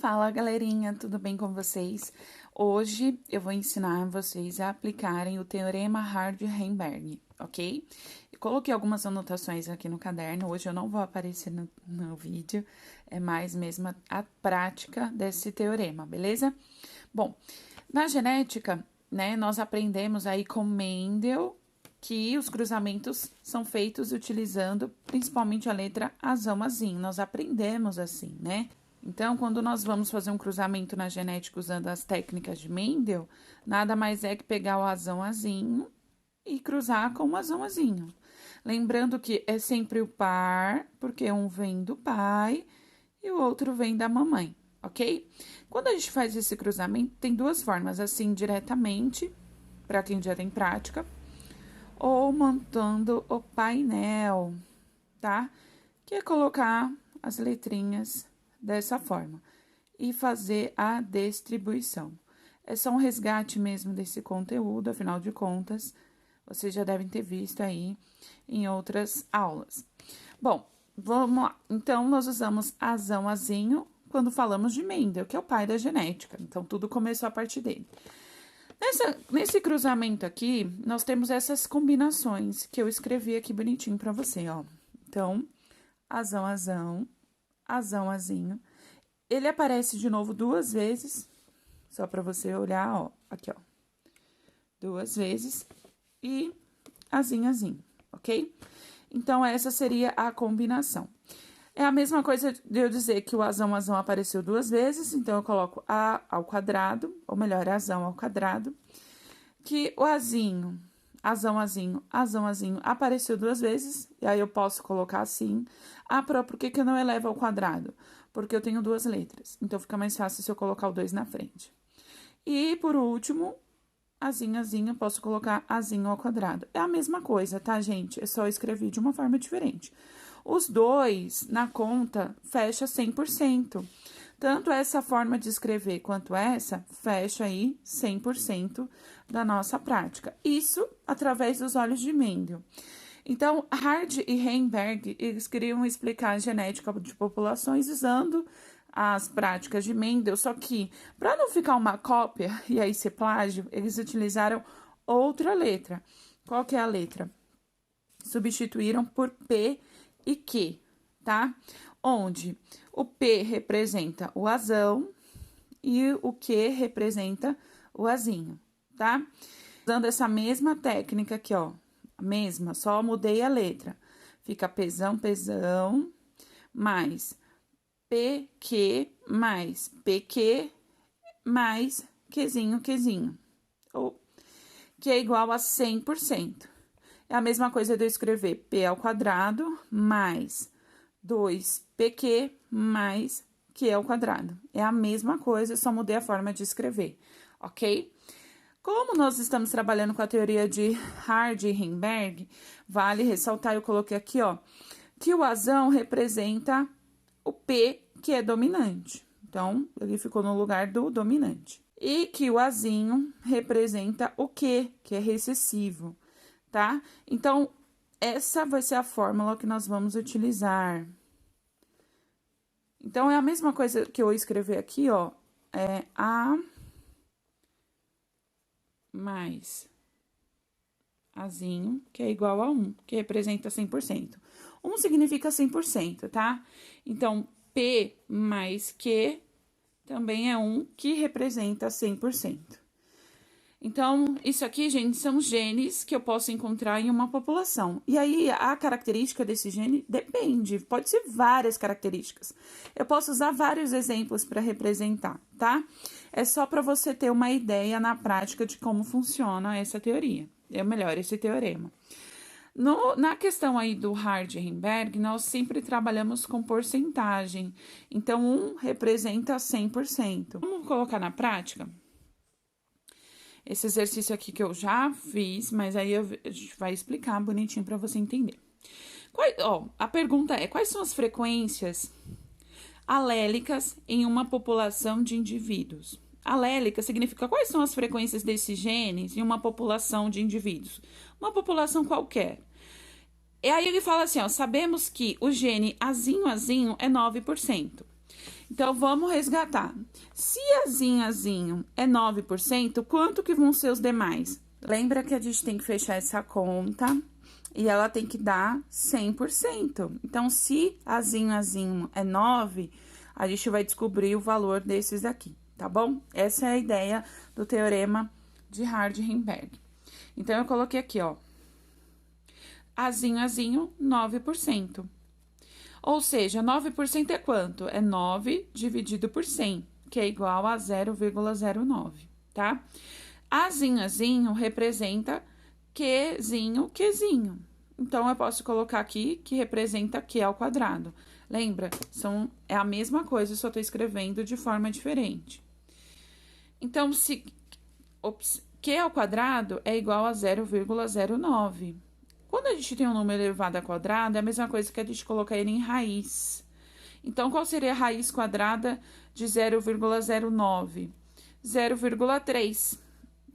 Fala, galerinha, tudo bem com vocês? Hoje eu vou ensinar vocês a aplicarem o Teorema Hardy-Weinberg, ok? Eu coloquei algumas anotações aqui no caderno, hoje eu não vou aparecer no vídeo, é mais mesmo a prática desse teorema, beleza? Bom, na genética, né, nós aprendemos aí com Mendel que os cruzamentos são feitos utilizando principalmente a letra azão-azinho, nós aprendemos assim, né? Então, quando nós vamos fazer um cruzamento na genética usando as técnicas de Mendel, nada mais é que pegar o azão-azinho e cruzar com o azão-azinho. Lembrando que é sempre o par, porque um vem do pai e o outro vem da mamãe, ok? Quando a gente faz esse cruzamento, tem duas formas, assim, diretamente, para quem já tem prática, ou montando o painel, tá? Que é colocar as letrinhas dessa forma e fazer a distribuição. É só um resgate mesmo desse conteúdo, afinal de contas, vocês já devem ter visto aí em outras aulas. Bom, vamos lá. Então, nós usamos azão-azinho quando falamos de Mendel, que é o pai da genética. Então, tudo começou a partir dele. Nesse cruzamento aqui, nós temos essas combinações que eu escrevi aqui bonitinho pra você, ó. Então, azão-azão, azão-azinho. Ele aparece de novo duas vezes, só pra você olhar, ó, aqui, ó. Duas vezes e azinho-azinho, ok? Então, essa seria a combinação. É a mesma coisa de eu dizer que o azão-azão apareceu duas vezes, então eu coloco A ao quadrado, ou melhor, azão ao quadrado, que o azinho, azão-azinho, azão-azinho apareceu duas vezes, e aí eu posso colocar assim. Ah, por que eu não elevo ao quadrado? Porque eu tenho duas letras, então fica mais fácil se eu colocar o 2 na frente. E, por último, azinho, eu posso colocar azinho ao quadrado. É a mesma coisa, tá, gente? É só escrever de uma forma diferente. Os dois, na conta, fecha 100%. Tanto essa forma de escrever quanto essa, fecha aí 100% da nossa prática. Isso através dos olhos de Mendel. Então, Hardy e Weinberg, eles queriam explicar a genética de populações usando as práticas de Mendel, só que, para não ficar uma cópia e aí ser plágio, eles utilizaram outra letra. Qual que é a letra? Substituíram por P e Q, tá? Onde o P representa o azão e o Q representa o azinho, tá? Usando essa mesma técnica aqui, ó, a mesma, só mudei a letra. Fica pesão, pesão, mais PQ, mais PQ, mais Qzinho, Qzinho, ou que é igual a 100%. É a mesma coisa de eu escrever P ao quadrado mais 2PQ mais Q ao quadrado. É a mesma coisa, só mudei a forma de escrever, ok? Como nós estamos trabalhando com a teoria de Hardy e Weinberg, vale ressaltar, eu coloquei aqui, ó, que o azão representa o P, que é dominante. Então, ele ficou no lugar do dominante. E que o azinho representa o Q, que é recessivo, tá? Então, essa vai ser a fórmula que nós vamos utilizar. Então, é a mesma coisa que eu escrever aqui, ó, é A mais azinho, que é igual a 1, que representa 100%. 1 significa 100%, tá? Então, P mais Q também é 1, que representa 100%. Então, isso aqui, gente, são genes que eu posso encontrar em uma população. E aí, a característica desse gene depende, pode ser várias características. Eu posso usar vários exemplos para representar, tá? É só para você ter uma ideia na prática de como funciona essa teoria, ou melhor, esse teorema. Na questão aí do Hardy e Weinberg, nós sempre trabalhamos com porcentagem. Então, 1 representa 100%. Vamos colocar na prática? Esse exercício aqui que eu já fiz, mas aí a gente vai explicar bonitinho para você entender. A pergunta é, quais são as frequências alélicas em uma população de indivíduos? Alélica significa quais são as frequências desses genes em uma população de indivíduos? Uma população qualquer. E aí ele fala assim, ó, sabemos que o gene azinho-azinho é 9%. Então, vamos resgatar. Se azinho é 9%, quanto que vão ser os demais? Lembra que a gente tem que fechar essa conta e ela tem que dar 100%. Então, se azinho é 9, a gente vai descobrir o valor desses aqui, tá bom? Essa é a ideia do teorema de Hardy-Heimberg. Então, eu coloquei aqui, ó, azinho, 9%. Ou seja, 9% é quanto? É 9 dividido por 100, que é igual a 0,09, tá? Azinho representa Qzinho. Então, eu posso colocar aqui que representa Q ao quadrado. Lembra? É a mesma coisa, só tô escrevendo de forma diferente. Então, se Q ao quadrado é igual a 0,09. Quando a gente tem um número elevado ao quadrado, é a mesma coisa que a gente colocar ele em raiz. Então, qual seria a raiz quadrada de 0,09? 0,3,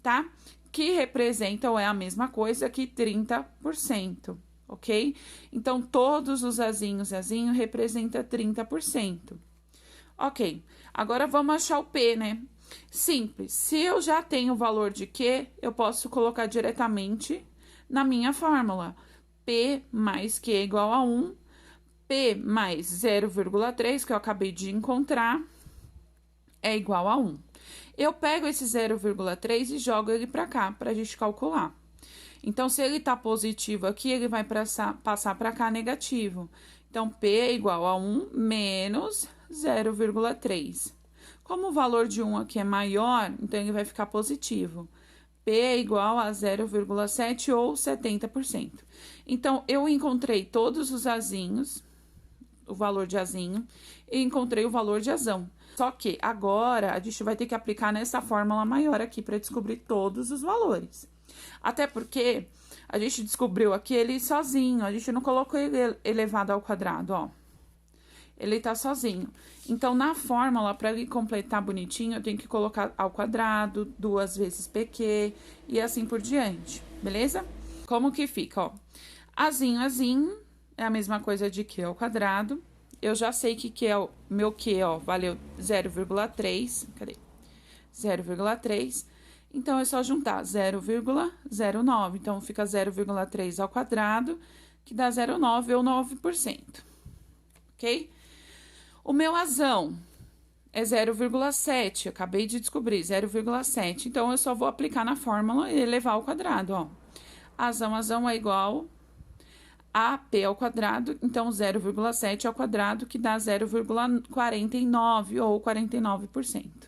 tá? Que representa, ou é a mesma coisa que 30%, ok? Então, todos os azinho representa 30%. Ok, agora vamos achar o P, né? Simples, se eu já tenho o valor de Q, eu posso colocar diretamente na minha fórmula. P mais Q igual a 1, P mais 0,3, que eu acabei de encontrar, é igual a 1. Eu pego esse 0,3 e jogo ele para cá, para a gente calcular. Então, se ele tá positivo aqui, ele vai passar para cá negativo. Então, P é igual a 1 menos 0,3. Como o valor de 1 aqui é maior, então ele vai ficar positivo. P é igual a 0,7 ou 70%. Então, eu encontrei todos os azinhos, o valor de azinho, e encontrei o valor de azão. Só que agora a gente vai ter que aplicar nessa fórmula maior aqui para descobrir todos os valores. Até porque a gente descobriu aqui ele sozinho, a gente não colocou ele elevado ao quadrado, ó. Ele tá sozinho. Então, na fórmula, para ele completar bonitinho, eu tenho que colocar ao quadrado, 2 vezes PQ e assim por diante, beleza? Como que fica, ó? Azinho é a mesma coisa de Q ao quadrado. Eu já sei que é o meu Q, ó, valeu 0,3. Cadê? 0,3. Então, é só juntar 0,09. Então, fica 0,3 ao quadrado, que dá 0,9 ou 9%. Ok? O meu azão é 0,7, acabei de descobrir, 0,7. Então, eu só vou aplicar na fórmula e elevar ao quadrado, ó. Azão é igual a P ao quadrado, então 0,7 ao quadrado, que dá 0,49 ou 49%.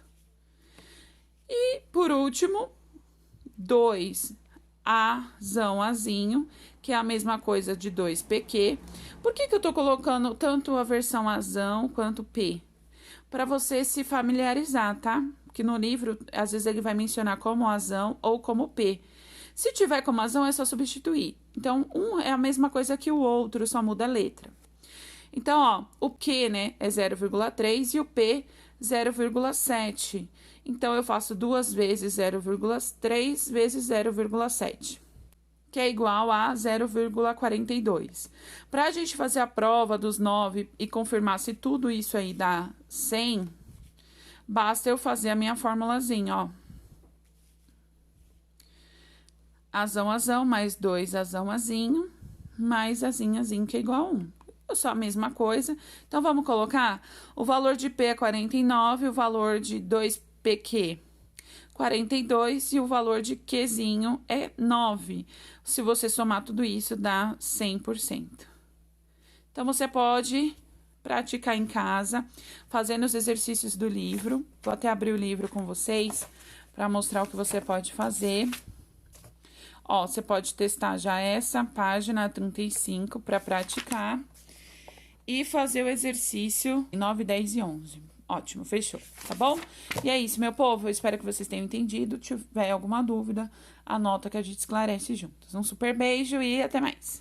E, por último, 2 azinho, que é a mesma coisa de 2PQ. Por que eu tô colocando tanto a versão azão quanto P? Para você se familiarizar, tá? Porque no livro, às vezes ele vai mencionar como azão ou como P. Se tiver como azão, é só substituir. Então, um é a mesma coisa que o outro, só muda a letra. Então, ó, o Q, né, é 0,3 e o P, 0,7. Então, eu faço 2 vezes 0,3 vezes 0,7, que é igual a 0,42. Para a gente fazer a prova dos 9 e confirmar se tudo isso aí dá 100, basta eu fazer a minha formulazinha, ó. Azão, mais 2 azinho, mais azinho, que é igual a 1. É só a mesma coisa. Então, vamos colocar o valor de P é 49, o valor de 2PQ 42 e o valor de Qzinho é 9. Se você somar tudo isso, dá 100%. Então, você pode praticar em casa, fazendo os exercícios do livro. Vou até abrir o livro com vocês para mostrar o que você pode fazer. Ó, você pode testar já essa página 35 para praticar e fazer o exercício 9, 10 e 11. Ótimo, fechou, tá bom? E é isso, meu povo, eu espero que vocês tenham entendido. Se tiver alguma dúvida, anota que a gente esclarece juntos. Um super beijo e até mais!